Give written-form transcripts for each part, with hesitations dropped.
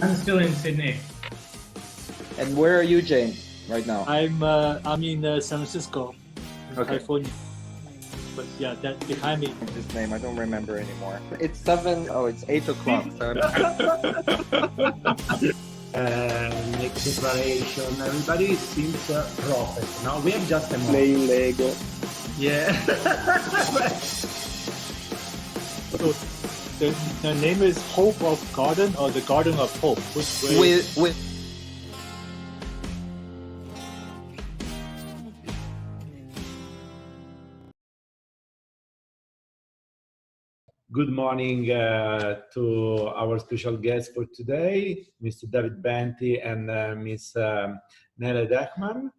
I'm still in Sydney. And where are you, James, right now? I'm in San Francisco, in Okay. California. But yeah, that behind me. His name, I don't remember anymore. It's 7, oh, it's 8 o'clock. Next declaration. Everybody seems prophet. No, we have just a moment. Playing Lego. Yeah. So the name is Hope of Garden or the Garden of Hope. Which way? With Good morning to our special guest for today, Mr. David Benty and Ms. Nele Dechman.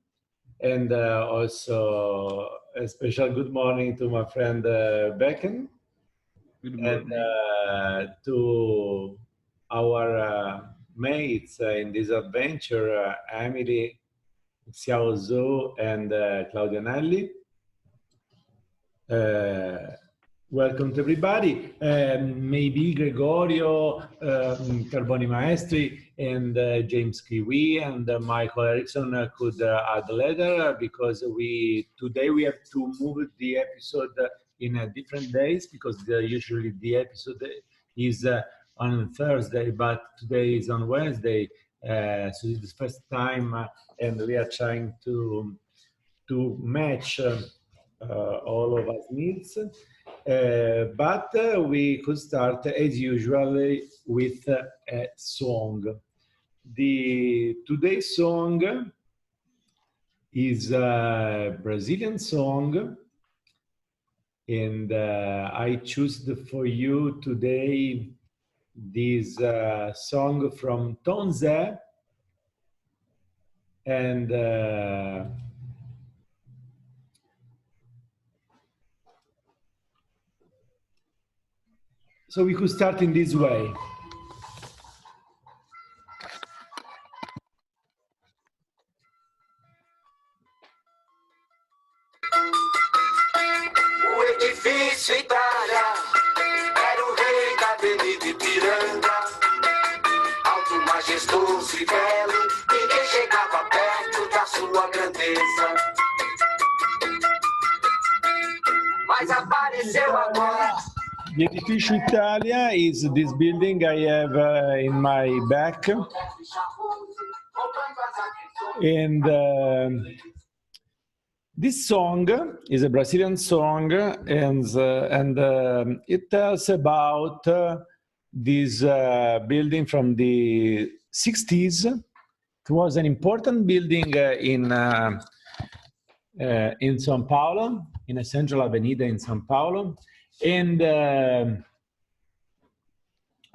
And also a special good morning to my friend Becken. Good morning. And to our mates in this adventure, Emily, Xiao Zhu, and Claudia Nelli. Welcome to everybody. Maybe Gregorio, Carboni Maestri, and James Kiwi and Michael Erickson could add later because today we have to move the episode in different days because usually the episode is on Thursday, but today is on Wednesday. So it's the first time and we are trying to match all of us needs. But we could start as usual with a song. Today's song is a Brazilian song, and I choose for you today this song from Tom Zé, and so we could start in this way. O edifício Itália era o rei da Avenida Ipiranga, alto, majestoso e belo, ninguém chegava perto da sua grandeza. Mas apareceu agora. The Edificio Italia is this building I have in my back, and this song is a Brazilian song, and it tells about this building from the 60s. It was an important building in São Paulo, in a central avenida in São Paulo. And at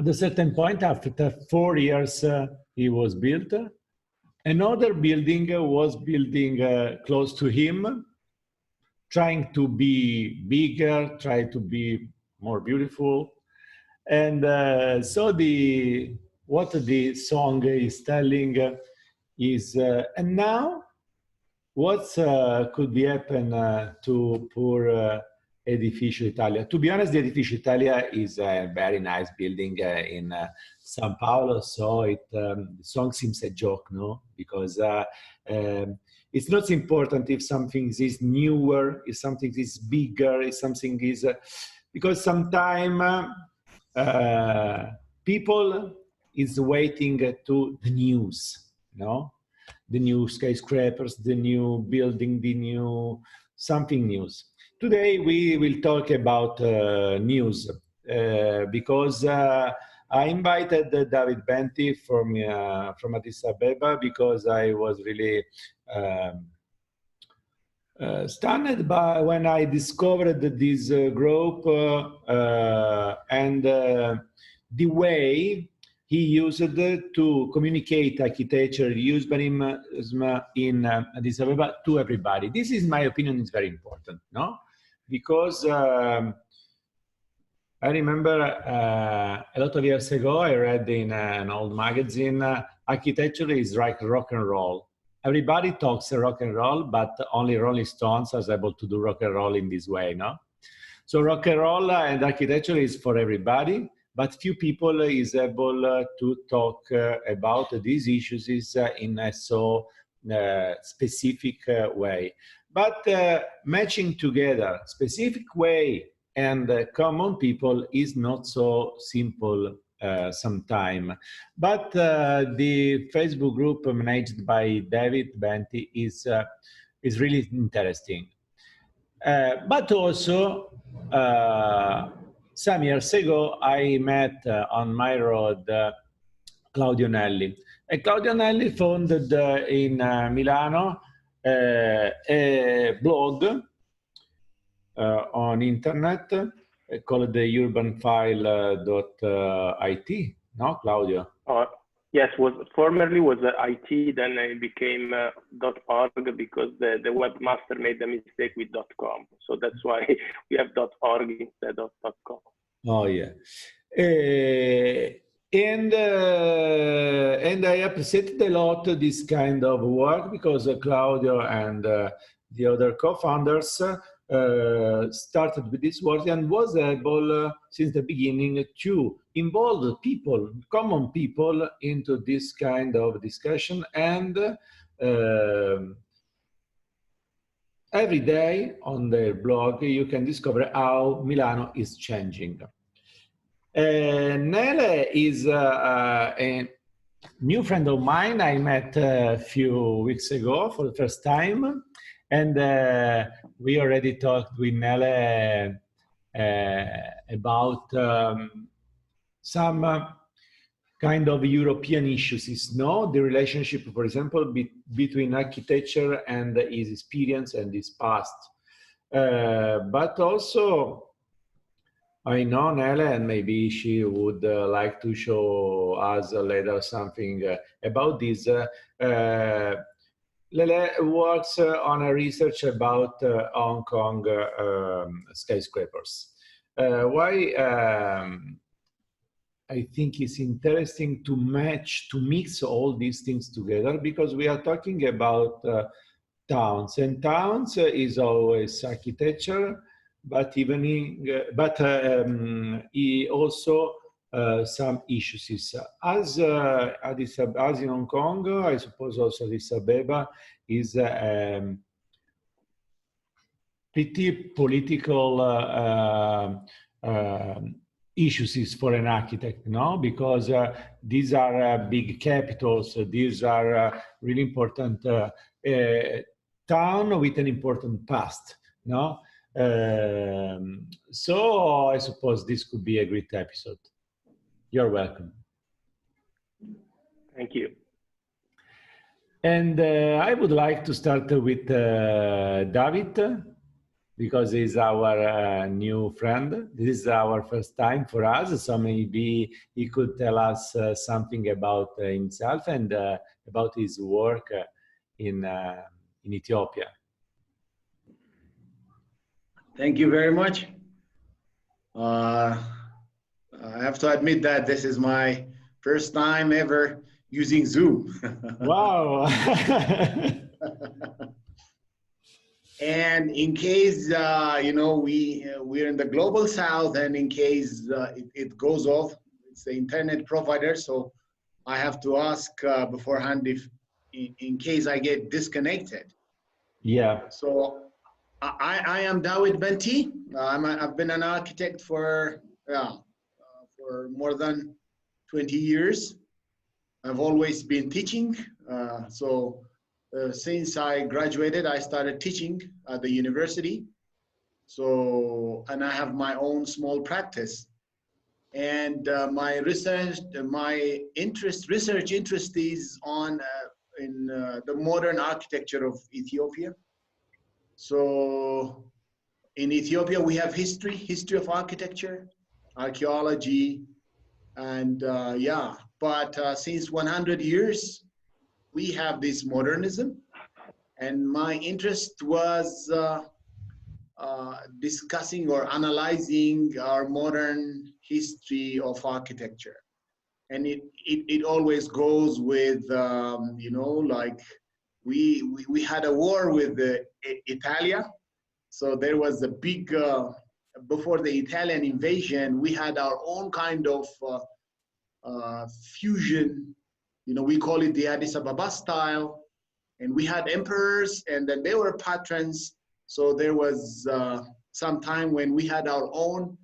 a certain point, after 4 years, he was built. Another building was building close to him, trying to be bigger, try to be more beautiful. And so what the song is telling is, and now what could be happen to poor Edificio Italia? To be honest, the Edificio Italia is a very nice building in São Paulo. So the song seems a joke, no? Because it's not important if something is newer, if something is bigger, if something is because sometimes people is waiting to the news, no? The new skyscrapers, the new building, the new something news. Today we will talk about news because I invited David Benty from Addis Abeba because I was really stunned by when I discovered this group and the way he used to communicate architecture, urbanism in Addis Abeba to everybody. This is my opinion, is very important, no? Because I remember a lot of years ago, I read in an old magazine, architecture is like rock and roll. Everybody talks rock and roll, but only Rolling Stones are able to do rock and roll in this way, no? So rock and roll and architecture is for everybody, but few people is able to talk about these issues in a so specific way. But matching together specific way and common people is not so simple sometime. But the Facebook group managed by David Benty is really interesting. But also, some years ago, I met on my road Claudio Nelli. And Claudio Nelli founded in Milano a blog on internet called the urbanfile.it. No, Claudio? Yes, formerly was IT, then it became .org because the webmaster made a mistake with .com. So that's why we have .org instead of .com. Oh, yeah. And I appreciated a lot this kind of work because Claudio and the other co-founders started with this work and was able since the beginning to involve people, common people, into this kind of discussion. And every day on their blog you can discover how Milano is changing. Nele is a new friend of mine I met a few weeks ago for the first time. And we already talked with Nele about some kind of European issues, the relationship, for example, between architecture and his experience and his past. But also, I know Nele, and maybe she would like to show us later something about this. Lele works on a research about Hong Kong skyscrapers. Why I think it's interesting to mix all these things together, because we are talking about towns, and towns is always architecture, but also some issues. As in Hong Kong, I suppose also Addis Abeba is pretty political issues for an architect, no? Because these are big capitals. These are really important town with an important past, no? So I suppose this could be a great episode. You're welcome. Thank you. And I would like to start with David, because he's our new friend. This is our first time for us, so maybe he could tell us something about himself and about his work in Ethiopia. Thank you very much. I have to admit that this is my first time ever using Zoom. Wow. And in case, we're in the global south, and in case it goes off, it's the internet provider. So I have to ask beforehand if, in case I get disconnected. Yeah. So I am David Benty. I've been an architect for more than 20 years. I've always been teaching. Since I graduated, I started teaching at the university. And I have my own small practice. And my research interest is on the modern architecture of Ethiopia. So in Ethiopia, we have history of architecture, archaeology, and but since 100 years, we have this modernism. And my interest was discussing or analyzing our modern history of architecture. And it always goes with, like we had a war with Italia. So there was a big before the Italian invasion, we had our own kind of fusion. You know, we call it the Addis Ababa style. And we had emperors, and then they were patrons. So there was some time when we had our own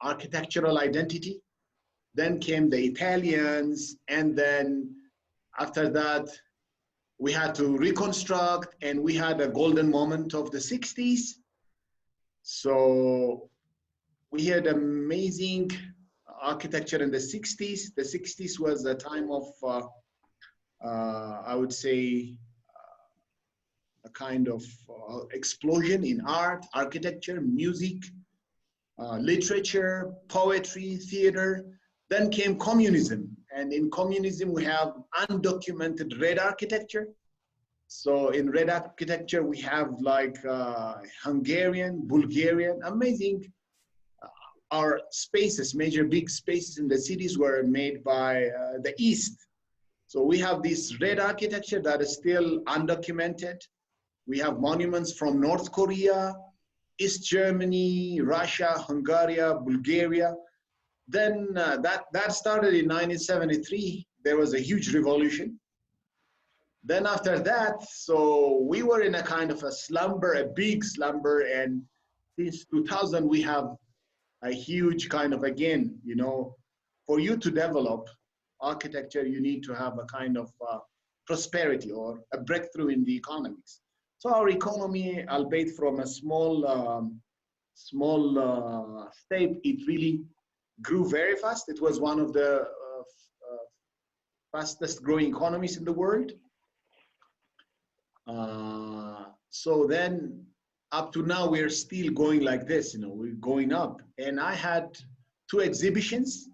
architectural identity. Then came the Italians, and then after that, we had to reconstruct, and we had a golden moment of the 60s. So we had amazing architecture in the 60s. The 60s was a time of, I would say, a kind of explosion in art, architecture, music, literature, poetry, theater. Then came communism. And in communism, we have undocumented red architecture. So in red architecture, we have like Hungarian, Bulgarian, amazing. Our spaces, major big spaces in the cities were made by the East. So we have this red architecture that is still undocumented. We have monuments from North Korea, East Germany, Russia, Hungary, Bulgaria. Then that started in 1973. There was a huge revolution. Then after that, so we were in a kind of a slumber, a big slumber. And since 2000, we have a huge kind of, again, you know, for you to develop architecture, you need to have a kind of prosperity or a breakthrough in the economics. So our economy, albeit from a small state, it really grew very fast. It was one of the fastest growing economies in the world. So then up to now, we're still going like this, you know, we're going up. And I had 2 exhibitions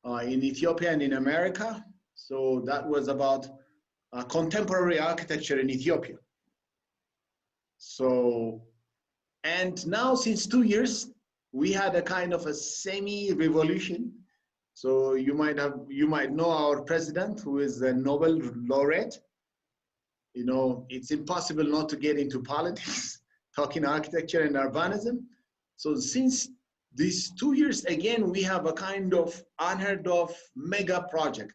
in Ethiopia and in America. So that was about contemporary architecture in Ethiopia. So, and now since 2 years, we had a kind of a semi-revolution. So you might know our president, who is a Nobel laureate. You know, it's impossible not to get into politics, talking architecture and urbanism. So since these 2 years, again, we have a kind of unheard of mega project.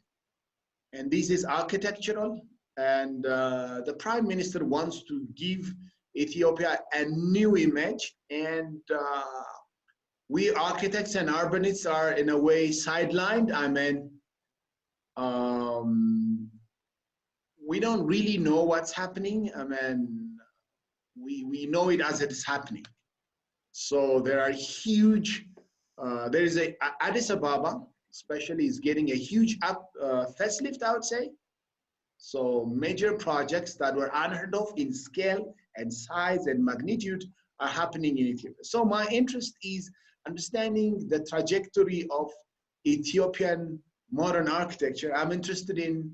And this is architectural. And the prime minister wants to give Ethiopia a new image. And we architects and urbanists are in a way sidelined. I mean, we don't really know what's happening. I mean, we know it as it is happening. So there are huge, there is a Addis Ababa, especially, is getting a huge facelift, I would say. So major projects that were unheard of in scale and size and magnitude are happening in Ethiopia. So my interest is understanding the trajectory of Ethiopian modern architecture. I'm interested in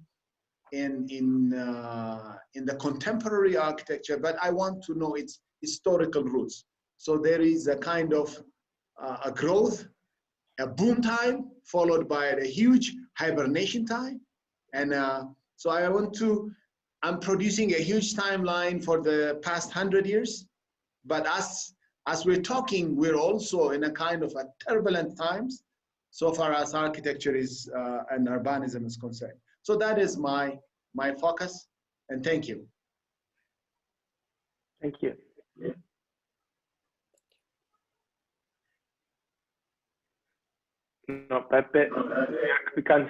the contemporary architecture, but I want to know its historical roots. So there is a kind of a growth, a boom time, followed by a huge hibernation time. And so I'm producing a huge timeline for the past 100 years. But as we're talking, we're also in a kind of a turbulent times, so far as architecture is and urbanism is concerned. So that is my focus, and thank you. Thank you. No, Pepe, we can't.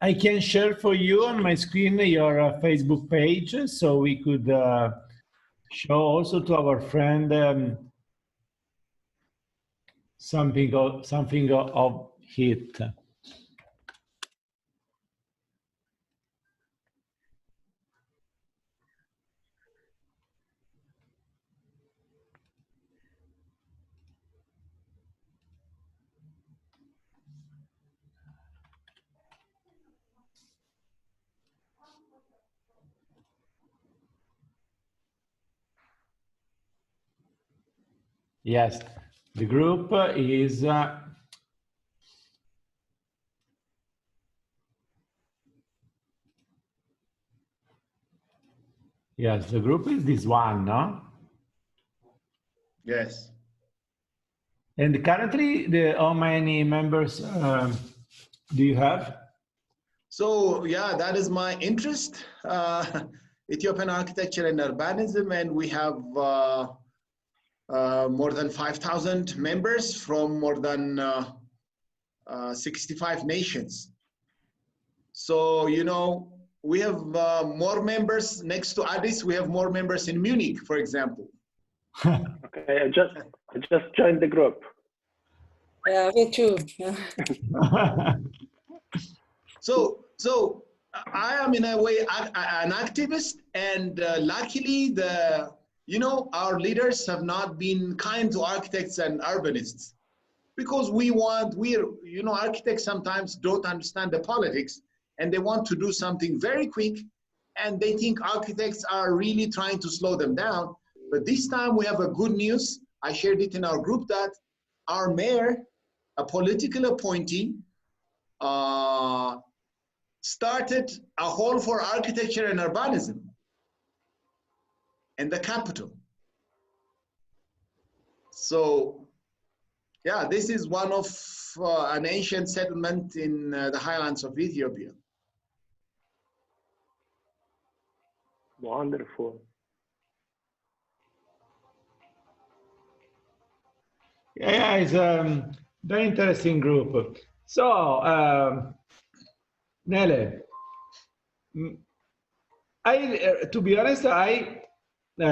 I can share for you on my screen your Facebook page, so we could show also to our friend something of it. Yes, the group is Yes, the group is this one, no? Yes. And currently, how many members do you have? So yeah, that is my interest, Ethiopian architecture and urbanism, and we have more than 5,000 members from more than 65 nations. So, you know, we have more members next to Addis. We have more members in Munich, for example. Okay, I just joined the group. Yeah, me too. Yeah. So I am in a way an activist, and luckily our leaders have not been kind to architects and urbanists, because architects sometimes don't understand the politics, and they want to do something very quick, and they think architects are really trying to slow them down. But this time we have a good news. I shared it in our group that our mayor, a political appointee, started a hall for architecture and urbanism in the capital. So, yeah, this is one of an ancient settlement in the highlands of Ethiopia. Wonderful. Yeah, it's a very interesting group. So, Nele, to be honest, sorry, I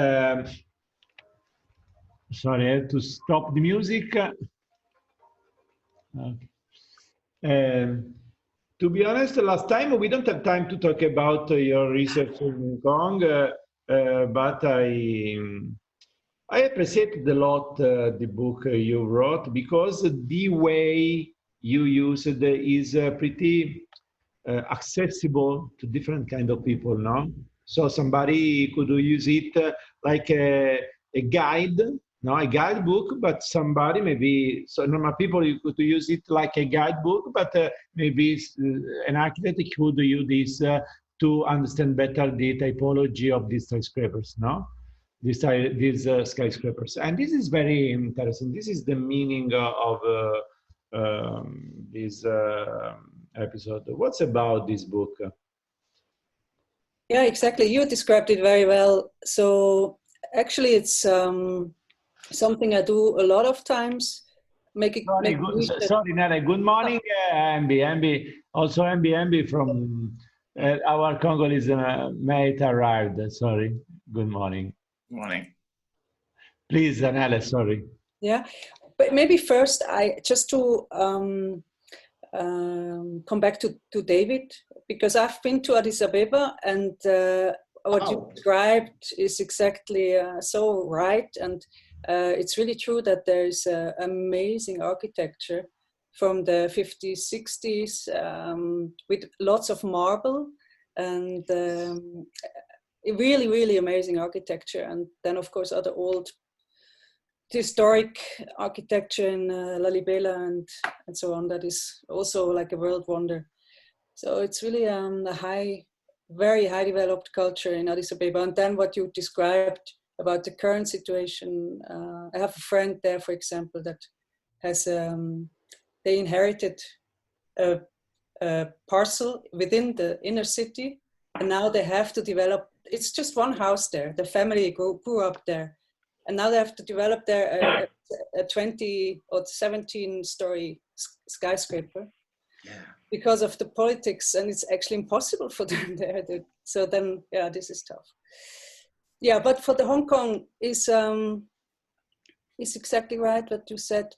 have to stop the music. To be honest, last time we don't have time to talk about your research in Hong Kong, but I appreciated a lot the book you wrote, because the way you use it is pretty accessible to different kind of people, no? So somebody could use it like a guide, no, a guidebook, but somebody maybe, so normal people, you could use it like a guidebook, but maybe an architect could use this to understand better the typology of these skyscrapers, no? These skyscrapers. And this is very interesting. This is the meaning of this episode. What's about this book? Yeah, exactly. You described it very well. So actually it's something I do a lot of times. Sorry, Nele. Good morning, MB. Also MB from our Congolese mate arrived. Sorry. Good morning. Morning. Please, Nele, sorry. Yeah, but maybe first just to come back to David, because I've been to Addis Ababa, and what you described is exactly so right. And it's really true that there is amazing architecture from the 50s, 60s with lots of marble and really, really amazing architecture. And then, of course, other old historic architecture in Lalibela and so on, that is also like a world wonder. So it's really a very high developed culture in Addis Ababa. And then what you described about the current situation, I have a friend there, for example, that has, they inherited a parcel within the inner city, and now they have to develop, it's just one house there, the family grew up there. And now they have to develop there a 20 or 17-story skyscraper because of the politics, and it's actually impossible for them there. So then, yeah, this is tough. Yeah, but for the Hong Kong is exactly right what you said,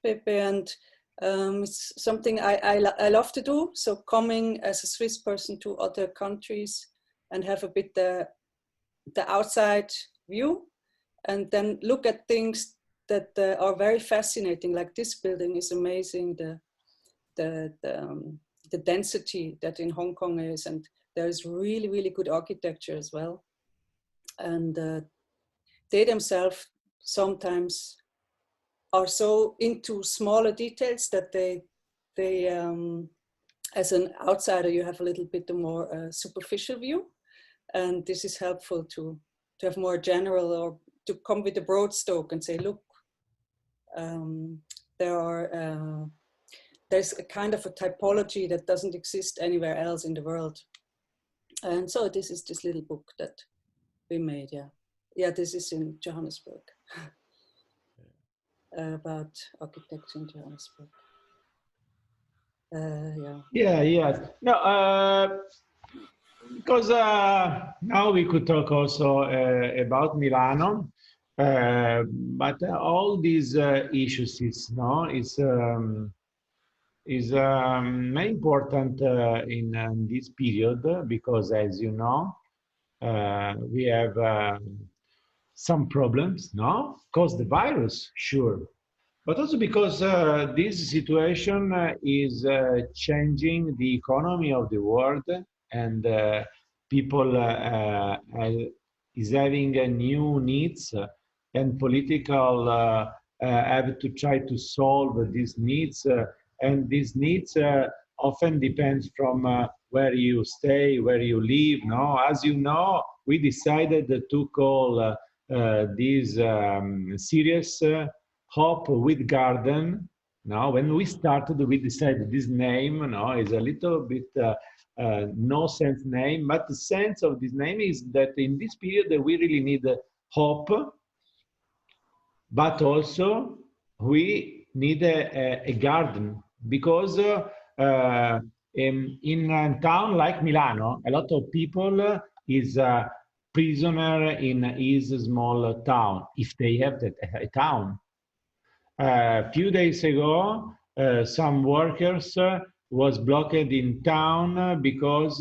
Pepe, and it's something I love to do. So coming as a Swiss person to other countries and have a bit the outside view, and then look at things that are very fascinating. Like this building is amazing. The density that in Hong Kong is, and there's really, really good architecture as well. And they themselves sometimes are so into smaller details that they as an outsider, you have a little bit more superficial view. And this is helpful to have more general, or to come with a broad stroke and say, look, there's a kind of a typology that doesn't exist anywhere else in the world. And so this is this little book that we made, yeah, this is in Johannesburg. About architecture in Johannesburg. Yes. No, because now we could talk also about Milano, but all these issues is very important in this period, because, as you know, we have some problems, caused the virus, sure, but also because this situation is changing the economy of the world, and people is having new needs, and political have to try to solve these needs, and these needs often depends from where you stay, where you live. As you know, we decided to call this series Hope with Garden. Now, when we started, we decided this name is a little bit no sense name, but the sense of this name is that in this period we really need hope, but also we need a garden, because in a town like Milano, a lot of people is a prisoner in his small town, if they have a town. A few days ago, some workers was blocked in town because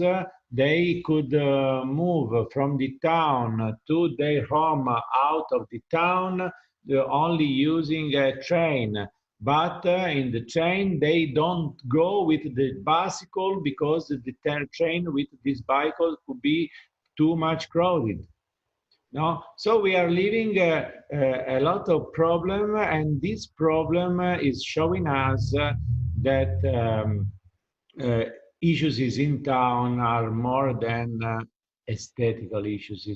they could move from the town to their home out of the town only using a train. But in the train, they don't go with the bicycle, because the train with this bicycle could be too much crowded. So we are living a lot of problem, and this problem is showing us that issues is in town are more than aesthetical issues.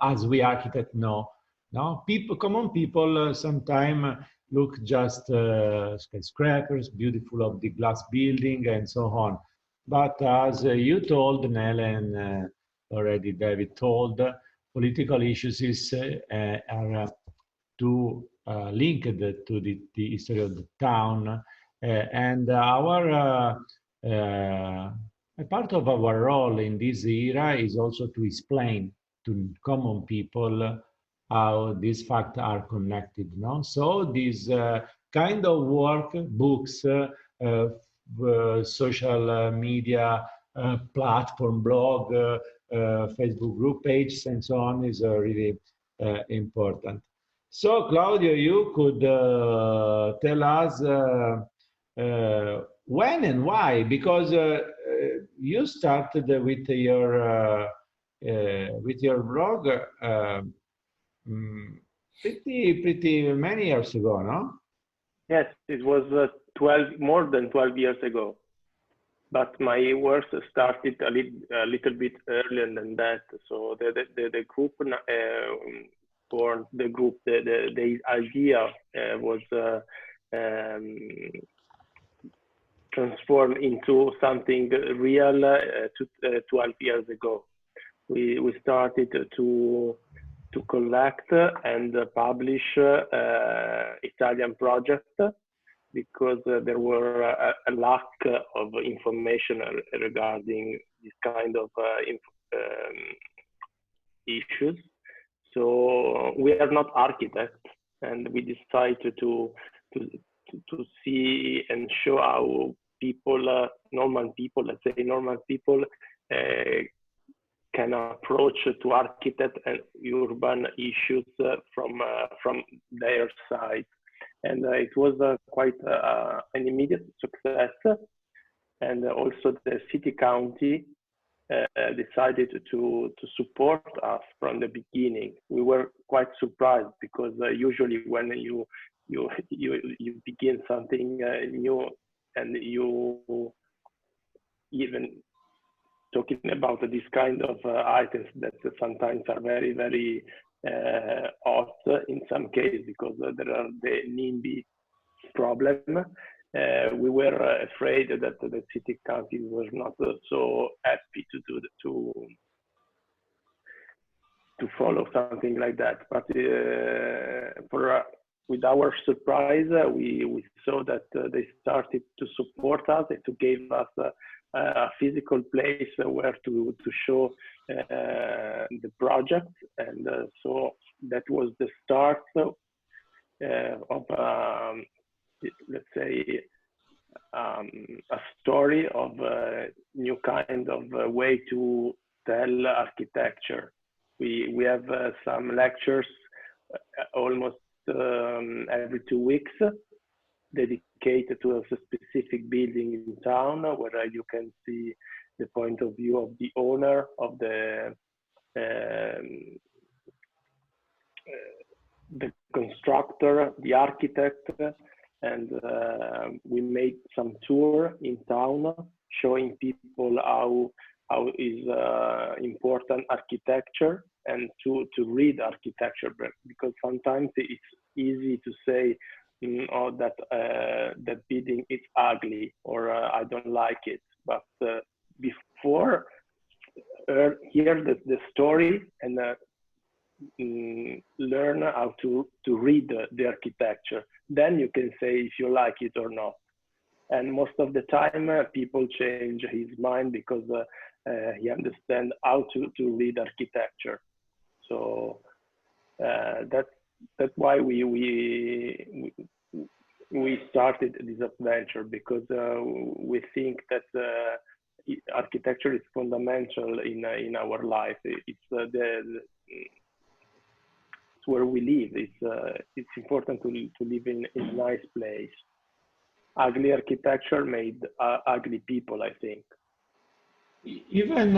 As we architects know, common people sometimes look just skyscrapers, beautiful of the glass building and so on. But as you told, Nell, and already David told, political issues are too linked to the history of the town, and a part of our role in this era is also to explain to common people how these facts are connected. So this kind of work, books, social media platform, blog, Facebook group pages, and so on, is really important. So, Claudio, you could tell us when and why, because you started with your blog pretty many years ago, no? Yes, it was more than 12 years ago. But my work started a little bit earlier than that. So the group born, the group, the idea was transformed into something real 12 years ago. We started to collect and publish Italian projects, because there were a lack of information regarding this kind of issues. So we are not architects, and we decided to see and show how people, normal people, let's say normal people, can approach to architect and urban issues from their side. And it was quite an immediate success. And also the city county decided to support us from the beginning. We were quite surprised, because usually when you begin something new, and you even talking about this kind of items that sometimes are very, very hot in some cases because there are the NIMBY problem. We were afraid that the city council was not so happy to follow something like that. But with our surprise, we saw that they started to support us and to give us a physical place where to show the project, and so that was the start of let's say a story of a new kind of way to tell architecture. We have some lectures almost every 2 weeks dedicated to a specific building in town, where you can see the point of view of the owner, of the constructor, the architect, and we made some tour in town showing people how is important architecture and to read architecture, because sometimes it's easy to say that that building is ugly or I don't like it, but before hear the story and learn how to read the architecture, then you can say if you like it or not. And most of the time people change his mind because he understands how to read architecture. So that's why we started this adventure, because we think that architecture is fundamental in our life. It's where we live. It's important to live in a nice place. Ugly architecture made ugly people, I think. Even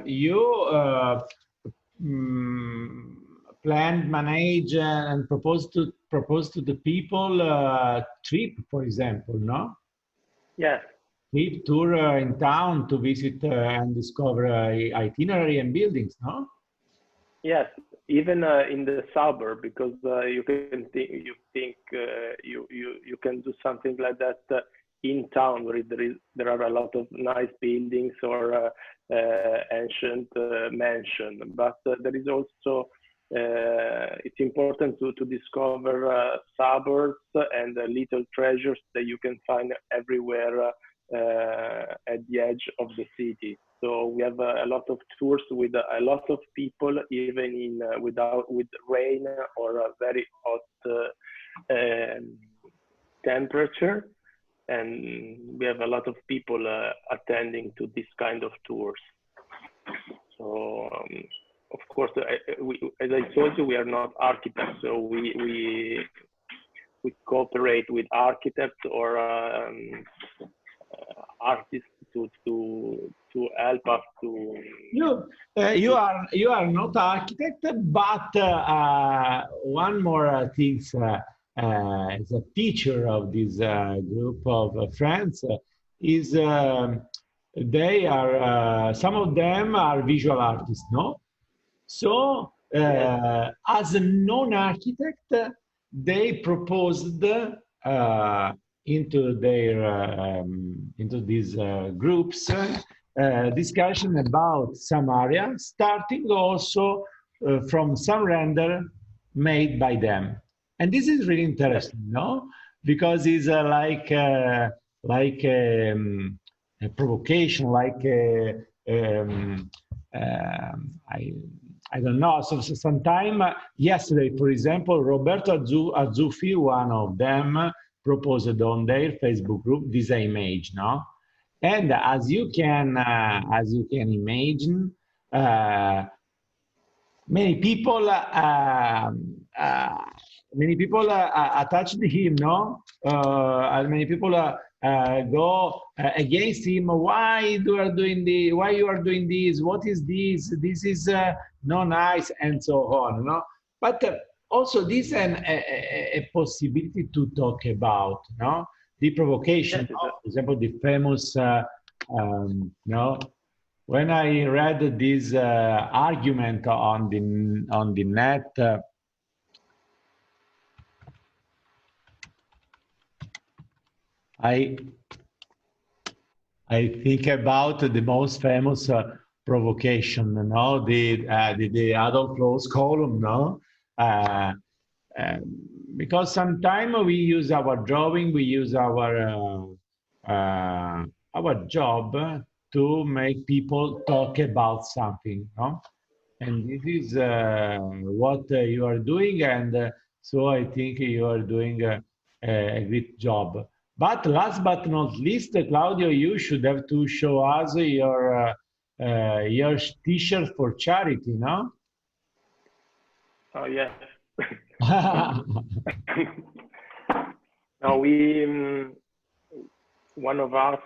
you planned, manage, and propose to the people trip, for example, no? Yes. Trip tour in town to visit and discover itinerary and buildings, no? Yes, even in the suburb, because you can you can do something like that in town, where there are a lot of nice buildings or ancient mansion. But there is also it's important to discover suburbs and little treasures that you can find everywhere at the edge of the city. So we have a lot of tours with a lot of people, even in with rain or a very hot temperature, and we have a lot of people attending to this kind of tours. So of course, as I told you, we are not architects, so we cooperate with architects or artists to help us to. You are not architect, but one more things as a teacher of this group of friends is they are some of them are visual artists, no? So as a non-architect, they proposed into their into these groups discussion about some area, starting also from some render made by them. And this is really interesting, no? Because it's like a provocation, like I don't know. So sometime yesterday, for example, Roberto Azzuffi, one of them, proposed on their Facebook group this image, no? And as you can imagine, many people attached him, no? Many people go against him. Why you are doing this? What is this? This is not nice, and so on, no? But also, this is a possibility to talk about, no? The provocation, Yes, for example, the famous, no, when I read this argument on the net, I think about the most famous provocation, no, the Adolf Loos column, no, because sometimes we use our drawing, we use our job to make people talk about something, no, and this is what you are doing, and so I think you are doing a great job. But last but not least, Claudio, you should have to show us your T-shirt for charity, no? Oh yes. No, one of us,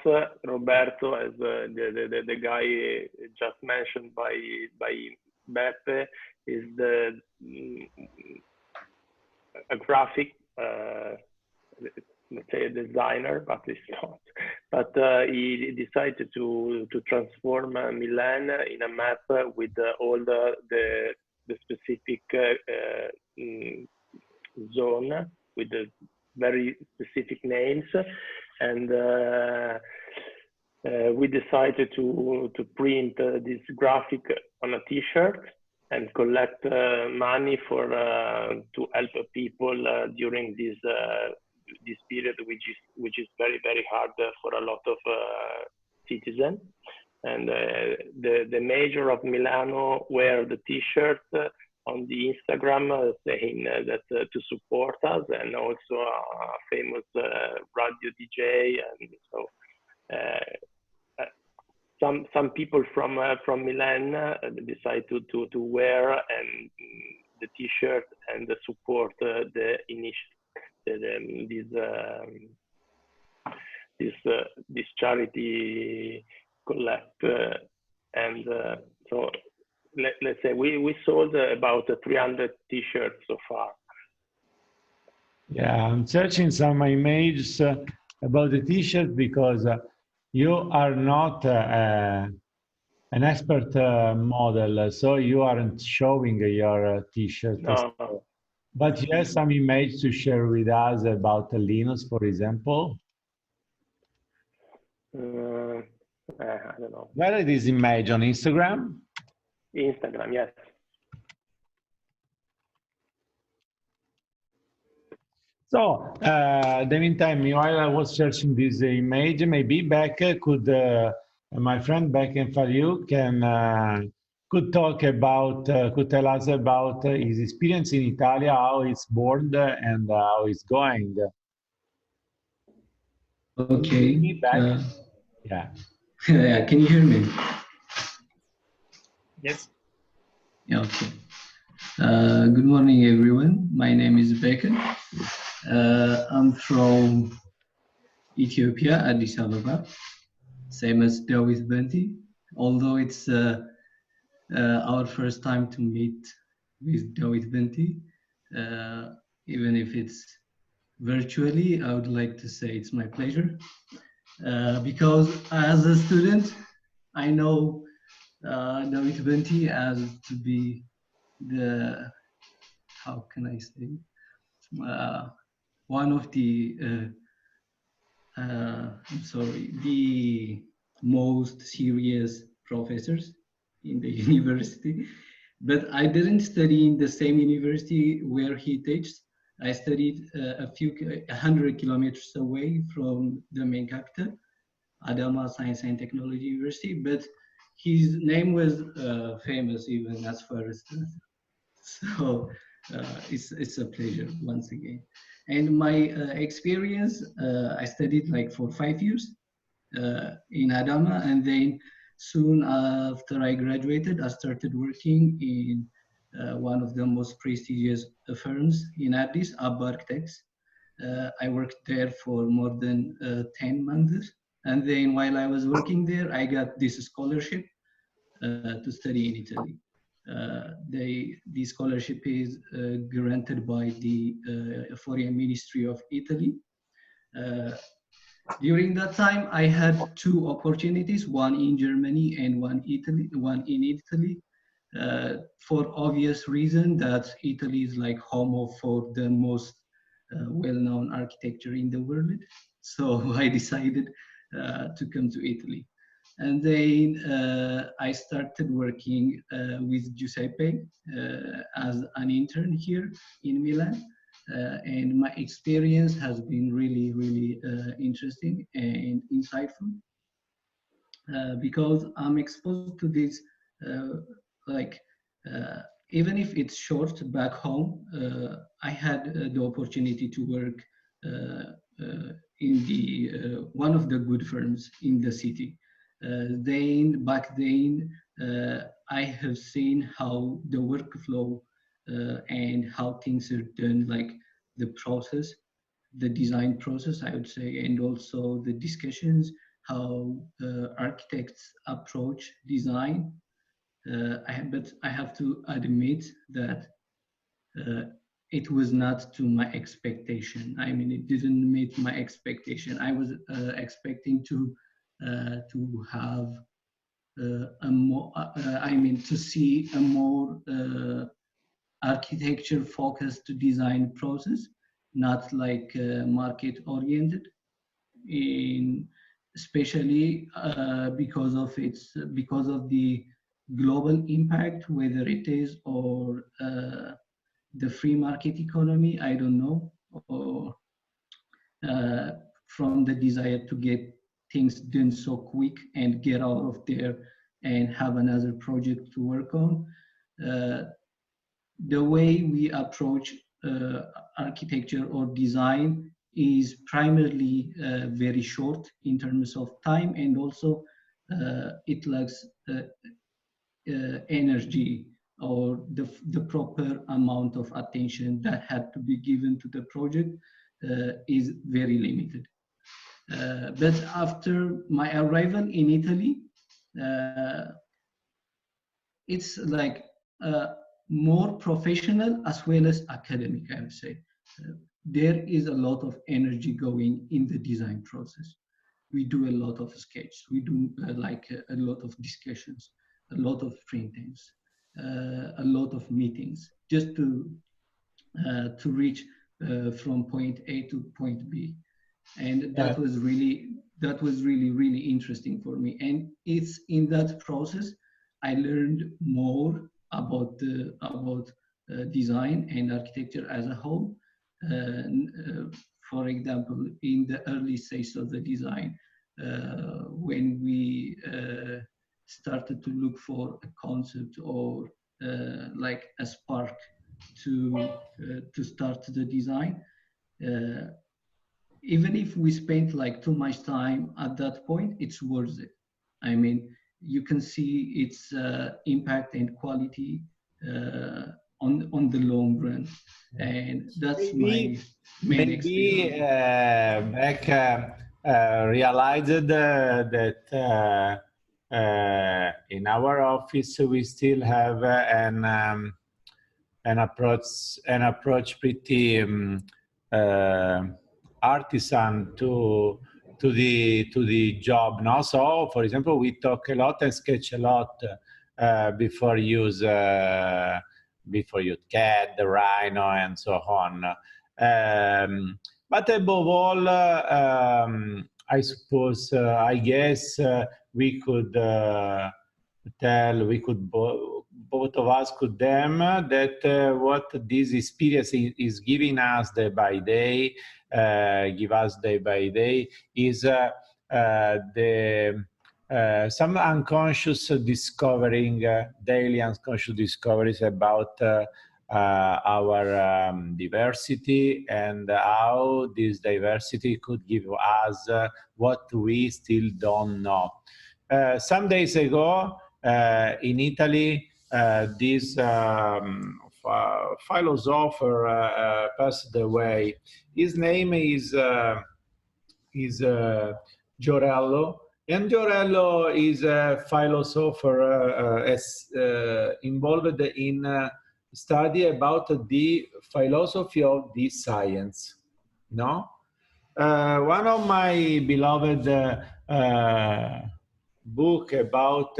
Roberto, as the guy just mentioned by Beppe, is a graphic, let's say a designer, but it's not. But he decided to transform Milan in a map with all the specific zone with the very specific names, and we decided to print this graphic on a T-shirt and collect money for to help people during this period, which is very, very hard for a lot of citizens. And the mayor of Milano wear the T-shirt on the Instagram saying that to support us, and also a famous radio DJ, and so some people from Milan decide to wear and the T-shirt and support the this charity collect, and so let's say we sold about 300 T-shirts so far. Yeah, I'm searching some images about the T-shirt because you are not an expert model, so you aren't showing your T-shirt. No. But you have some image to share with us about Linus, for example? I don't know. Where is this image? On Instagram? Instagram, yes. So, the meantime, while I was searching this image, maybe Beck could, my friend Beck and Faliu could talk about, could tell us about his experience in Italy, how it's born and how it's going. Okay. Yeah. Yeah, can you hear me? Yes. Yeah, okay. Good morning, everyone. My name is Becker. I'm from Ethiopia, Addis Ababa, same as Dawit Benti. Although it's our first time to meet with Dawit Benti, even if it's virtually, I would like to say it's my pleasure. Because as a student, I know Dawit Benti as to be the, how can I say, one of the, I'm sorry, the most serious professors in the university. But I didn't study in the same university where he teaches. I studied 100 kilometers away from the main capital, Adama Science and Technology University, but his name was famous even as far as that. So it's a pleasure once again. And my experience, I studied like for 5 years in Adama, and then soon after I graduated, I started working in one of the most prestigious firms in Addis, Abba Architects. I worked there for more than 10 months. And then while I was working there, I got this scholarship to study in Italy. The scholarship is granted by the Foreign Ministry of Italy. During that time, I had two opportunities, one in Germany and one in Italy. For obvious reason that Italy is like home for the most well-known architecture in the world. So I decided to come to Italy. And then I started working with Giuseppe as an intern here in Milan. And my experience has been really, really interesting and insightful because I'm exposed to this, like, even if it's short back home, I had the opportunity to work in the one of the good firms in the city. Back then, I have seen how the workflow and how things are done, like the process, the design process, I would say, and also the discussions, how architects approach design. But I have to admit that it was not to my expectation. I mean, it didn't meet my expectation. I was expecting to have a more, I mean, to see a more architecture-focused design process, not like market-oriented. Especially because of the global impact, whether it is or the free market economy, I don't know, or from the desire to get things done so quick and get out of there and have another project to work on. The way we approach architecture or design is primarily very short in terms of time, and also it lacks energy or the proper amount of attention that had to be given to the project is very limited. But after my arrival in Italy, it's like more professional as well as academic, I would say. There is a lot of energy going in the design process. We do a lot of sketches. We do a lot of discussions, a lot of printings, a lot of meetings, just to reach from point A to point B. And that was really really interesting for me. And it's in that process I learned more about design and architecture as a whole. For example, in the early stage of the design, when we started to look for a concept or like a spark to start the design, even if we spent like too much time at that point, it's worth it. I mean, you can see its impact and quality on the long run, and that's my main experience. Beck realized that in our office we still have an approach pretty artisan to the job. No, so for example, we talk a lot and sketch a lot before use CAD, the Rhino, and so on. But above all, I suppose, I guess we could both of us could them that what this experience is giving us day by day, give us day by day, is some unconscious discovering, daily unconscious discoveries about our diversity, and how this diversity could give us what we still don't know. Some days ago in Italy, this philosopher passed away. His name is Giorello. And Giorello is a philosopher involved in study about the philosophy of the science, no? One of my beloved book about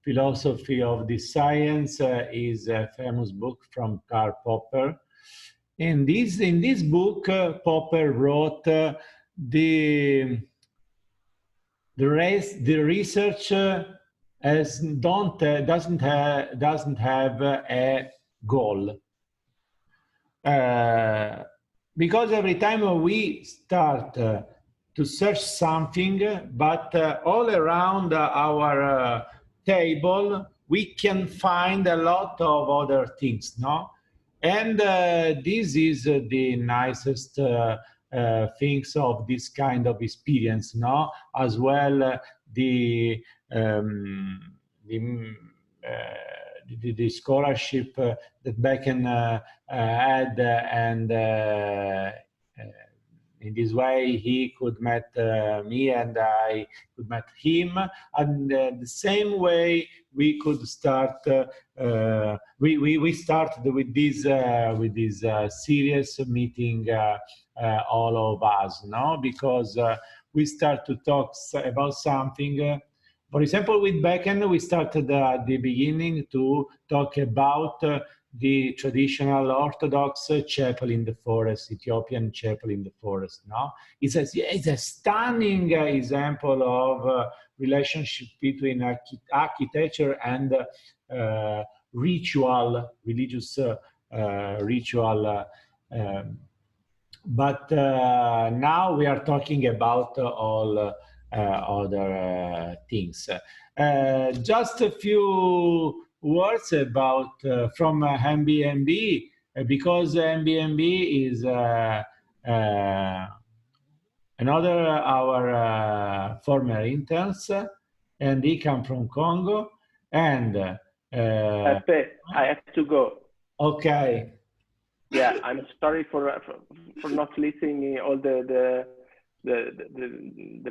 philosophy of the science is a famous book from Karl Popper. In this book, Popper wrote the research doesn't have a goal. Because every time we start to search something, but all around our table, we can find a lot of other things, no? And this is the nicest things of this kind of experience, no? As well, the scholarship that Becken had, and in this way he could meet me and I could meet him, and the same way we could start. We started with this serious meeting, all of us, no? Because we start to talk about something. For example, with Becken, we started at the beginning to talk about the traditional Orthodox chapel in the forest, Ethiopian chapel in the forest. No, it's a stunning example of relationship between architecture and religious ritual. But now we are talking about all other things. Just a few words about from MBMB, because MBMB is another our former interns, and he come from Congo. And I have to go. Okay. Yeah, I'm sorry for not listening all the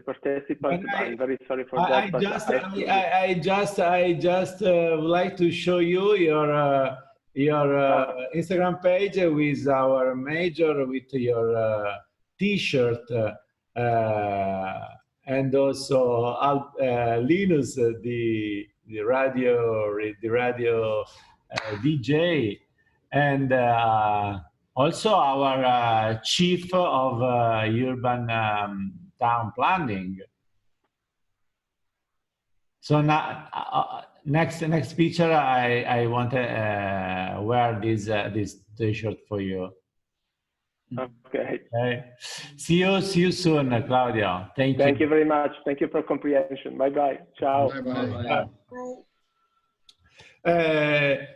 participants. I'm very sorry for that. I just would like to show you your Instagram page with our major, with your T-shirt, and also Linus, the radio DJ, and also our chief of urban town planning. So now, next picture, I want to wear this T-shirt for you. Okay. See you soon, Claudio. Thank you. Thank you very much. Thank you for comprehension. Bye bye. Ciao. Bye-bye.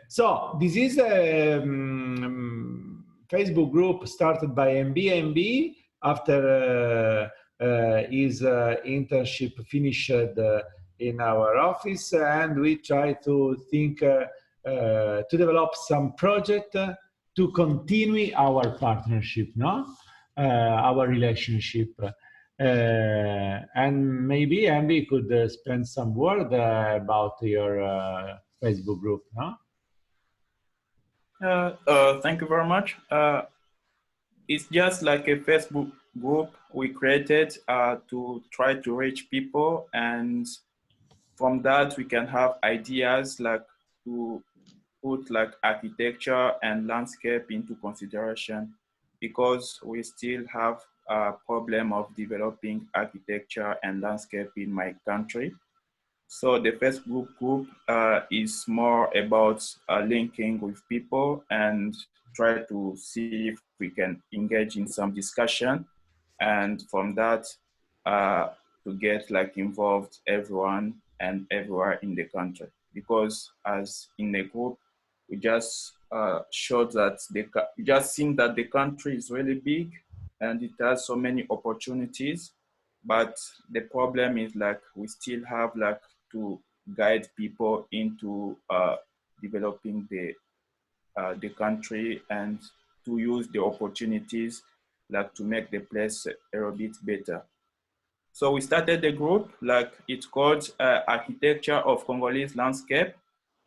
So this is a Facebook group started by MBMB after his internship finished in our office, and we try to think to develop some project to continue our partnership, no? Our relationship. And maybe MB could spend some word about your Facebook group, no? Thank you very much. It's just like a Facebook group we created to try to reach people, and from that we can have ideas like to put like architecture and landscape into consideration, because we still have a problem of developing architecture and landscape in my country. So the Facebook group is more about linking with people and try to see if we can engage in some discussion, and from that to get like involved everyone and everywhere in the country. Because as in the group, we just showed that we just think that the country is really big and it has so many opportunities, but the problem is like we still have like to guide people into developing the country and to use the opportunities like to make the place a little bit better. So we started the group, like it's called Architecture of Congolese Landscape,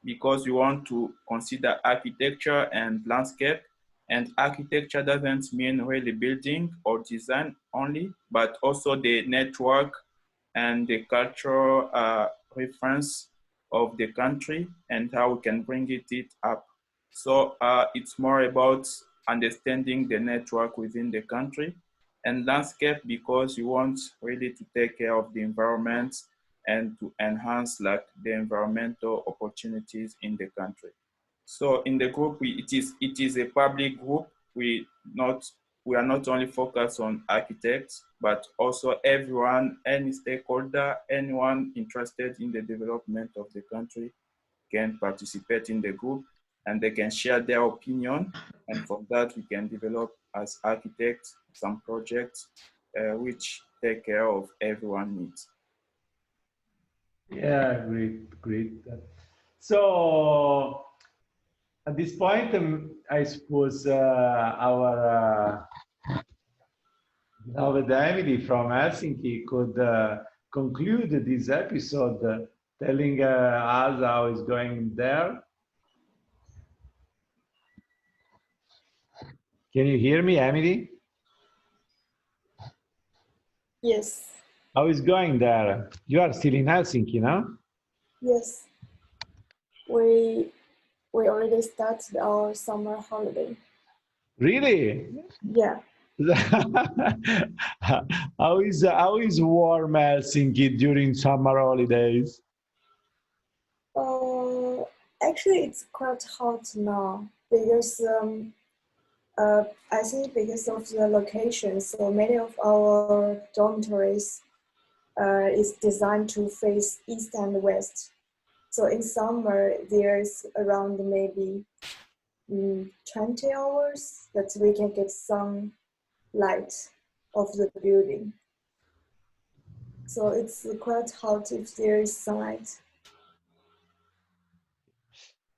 because we want to consider architecture and landscape And architecture doesn't mean really building or design only, but also the network and the cultural reference of the country and how we can bring it up. So it's more about understanding the network within the country, and landscape because you want really to take care of the environment and to enhance like the environmental opportunities in the country. So in the group, it is a public group. We are not only focused on architects, but also everyone, any stakeholder, anyone interested in the development of the country can participate in the group, and they can share their opinion. And from that, we can develop as architects some projects which take care of everyone's needs. Yeah, great. So at this point, I suppose our Davide from Helsinki could conclude this episode telling us how it's going there. Can you hear me, Emily? Yes. How is going there? You are still in Helsinki, no? Yes. We already started our summer holiday. Really? Yeah. How is warm Helsinki during summer holidays? Actually, it's quite hot now because I think because of the location, so many of our dormitories is designed to face east and west. So in summer, there's around maybe 20 hours that we can get some light of the building. So it's quite hot if there is sunlight.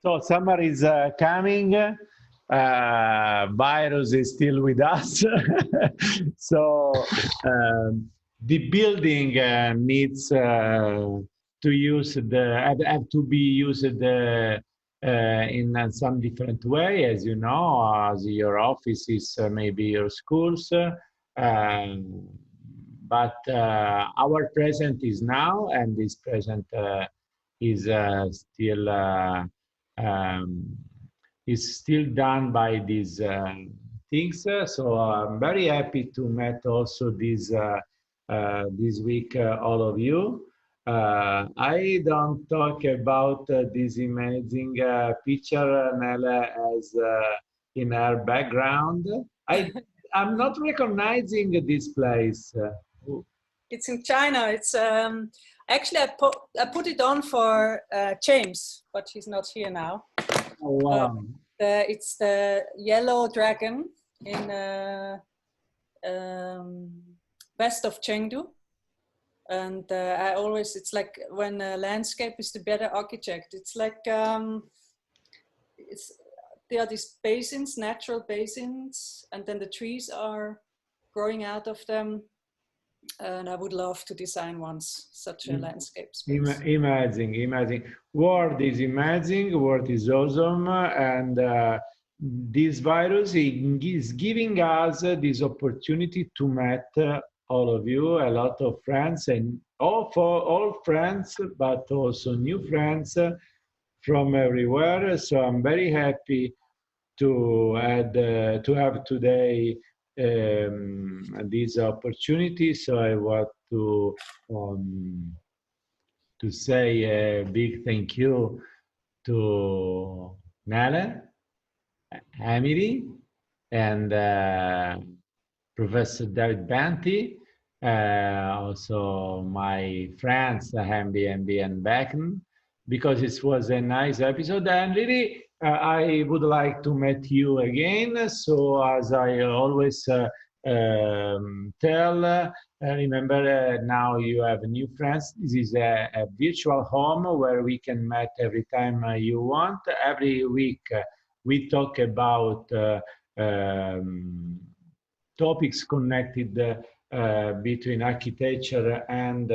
So summer is coming. Virus is still with us. So the building needs to use have to be used in some different way, as you know, as your offices, maybe your schools. But our present is now, and this present is still done by these things. So I'm very happy to meet also this week all of you. I don't talk about this amazing picture Nele has in her background. I'm not recognizing this place. It's in China. It's actually I put it on for James, but he's not here now. Oh, wow. It's the yellow dragon in west of Chengdu. And it's like when a landscape is the better architect, it's like, there are these basins, natural basins, and then the trees are growing out of them. And I would love to design once such a landscape space. Amazing. World is amazing, world is awesome. And this virus is giving us this opportunity to meet all of you, a lot of friends, and all friends, but also new friends from everywhere. So I'm very happy to have today this opportunity. So I want to say a big thank you to Nele, Emily, and Professor David Banti, also my friends MB and Becken, because it was a nice episode. And really, I would like to meet you again. So as I always tell, remember now you have new friends. This is a virtual home where we can meet every time you want. Every week we talk about topics connected between architecture and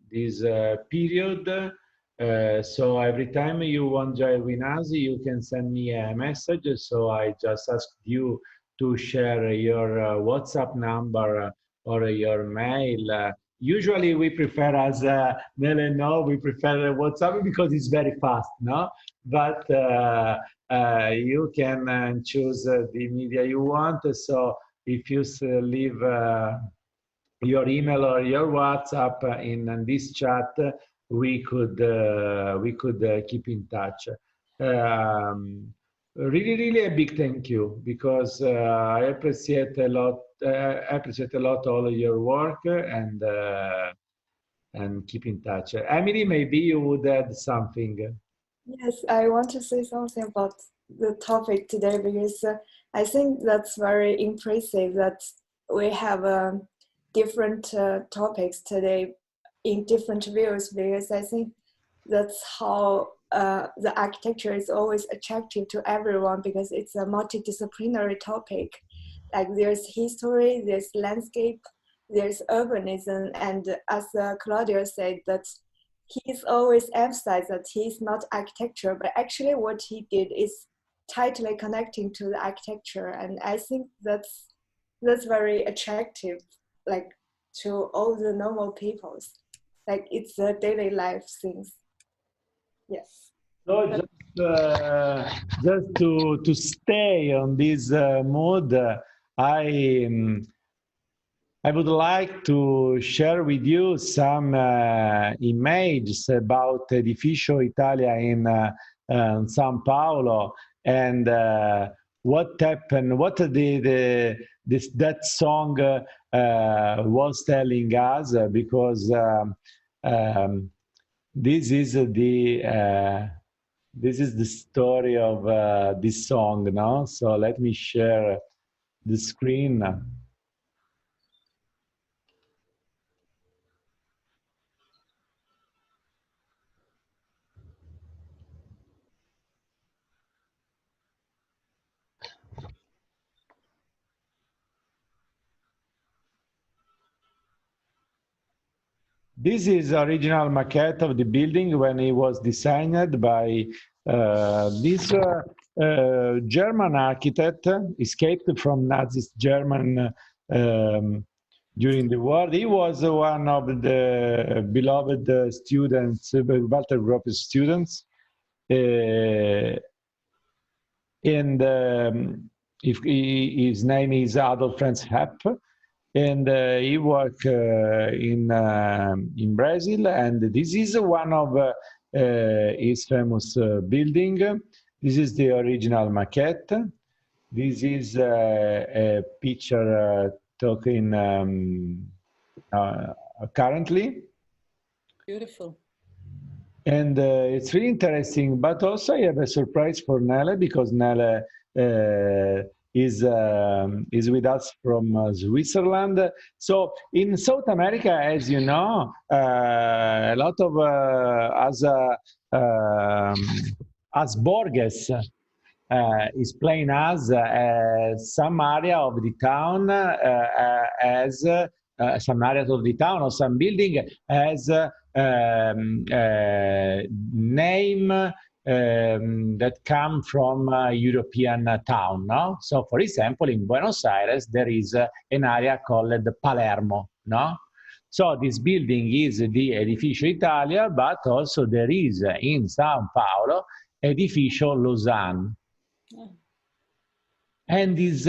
this period. So every time you want to join us, you can send me a message. So I just ask you to share your WhatsApp number or your mail. Usually we prefer, as Nele know, we prefer WhatsApp because it's very fast, no? But you can choose the media you want. So if you leave your email or your WhatsApp in this chat, we could keep in touch. Really a big thank you, because I appreciate a lot. Appreciate a lot all of your work, and keep in touch. Emily, maybe you would add something. Yes, I want to say something about the topic today, because I think that's very impressive that we have different topics today in different views, because I think that's how the architecture is always attractive to everyone, because it's a multidisciplinary topic. Like there's history, there's landscape, there's urbanism, and as Claudio said, that he's always emphasized that he's not architecture, but actually what he did is tightly connecting to the architecture, and I think that's very attractive, like to all the normal peoples, like it's a daily life things. Yes. So just to stay on this mood, I would like to share with you some images about Edificio Italia in São Paulo, and what happened, what that song was telling us, because this is the story of this song, no? So let me share the screen. This is original maquette of the building when it was designed by this German architect, escaped from Nazi German during the war. He was one of the beloved students, Walter Gropius students, and his name is Adolf Franz Hepp. And he worked in Brazil, and this is one of his famous building. This is the original maquette. This is a picture taken currently. Beautiful. And it's really interesting, but also I have a surprise for Nele, because Nele is with us from Switzerland. So in South America, as you know, a lot of as Borges is playing as some area of the town as some areas of the town or some building as name that come from European town, no? So, for example, in Buenos Aires, there is an area called Palermo, no? So this building is the Edificio Italia, but also there is in São Paulo Edificio Lausanne. Yeah. And this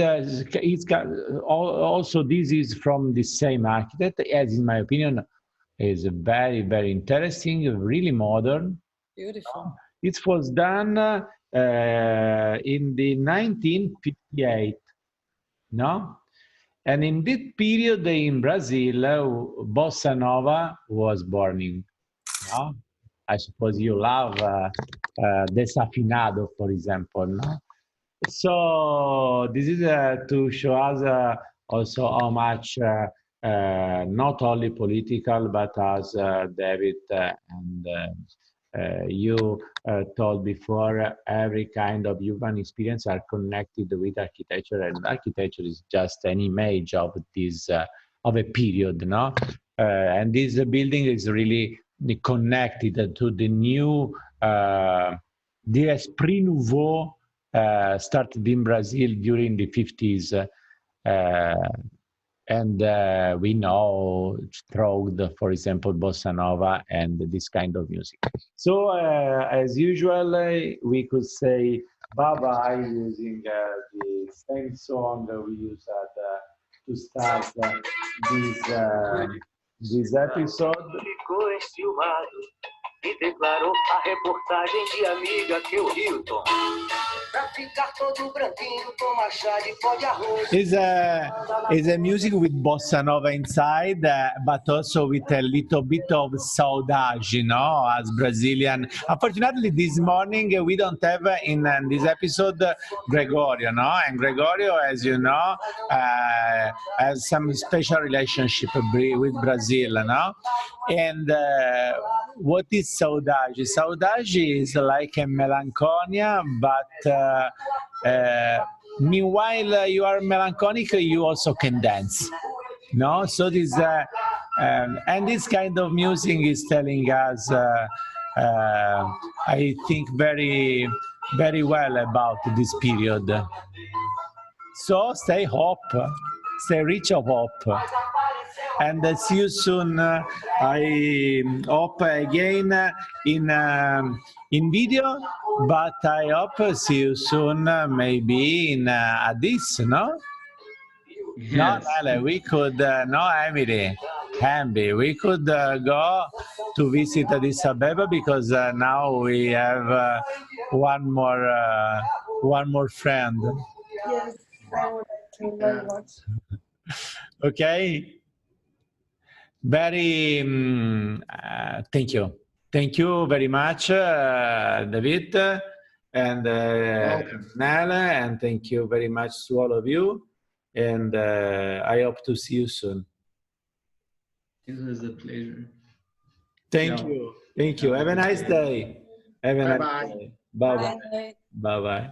also this is from the same architect, as in my opinion is very, very interesting, really modern. Beautiful. It was done in the 1958, no? And in that period in Brazil, Bossa Nova was born, no? I suppose you love Desafinado, for example, no? So this is to show us also how much not only political, but as David and you told before, every kind of human experience are connected with architecture, and architecture is just an image of this of a period, no? And this building is really connected to the new, the Esprit Nouveau started in Brazil during the 50s. And we know Stroud, for example, Bossa Nova, and this kind of music. So as usual, we could say bye-bye using the same song we used to start this episode. E declarou a reportagem de amiga que o Hilton. Pra ficar todo branquinho, toma chá de pó de arroz. Is a music with bossa nova inside, but also with a little bit of saudade, you know, as Brazilian. Unfortunately, this morning we don't have in this episode Gregorio, no? And Gregorio, as you know, has some special relationship with Brazil, no? And what is saudade? Saudade is like a melancholia, but meanwhile you are melancholic, you also can dance. No, so this and this kind of music is telling us, I think, very, very well about this period. So stay hope, stay rich of hope. And see you soon. I hope again in video, but I hope see you soon, maybe in Addis, no? Yes. No, Nele, we could, no, Emily, Hamby, we could go to visit Addis Ababa because now we have one more friend. Yes, I would like to very much. Okay. Very, thank you very much, David and Nele, and thank you very much to all of you, and I hope to see you soon. It was a pleasure. Thank you. Have a nice day. Have a nice Bye-bye. day. Bye-bye. Bye-bye.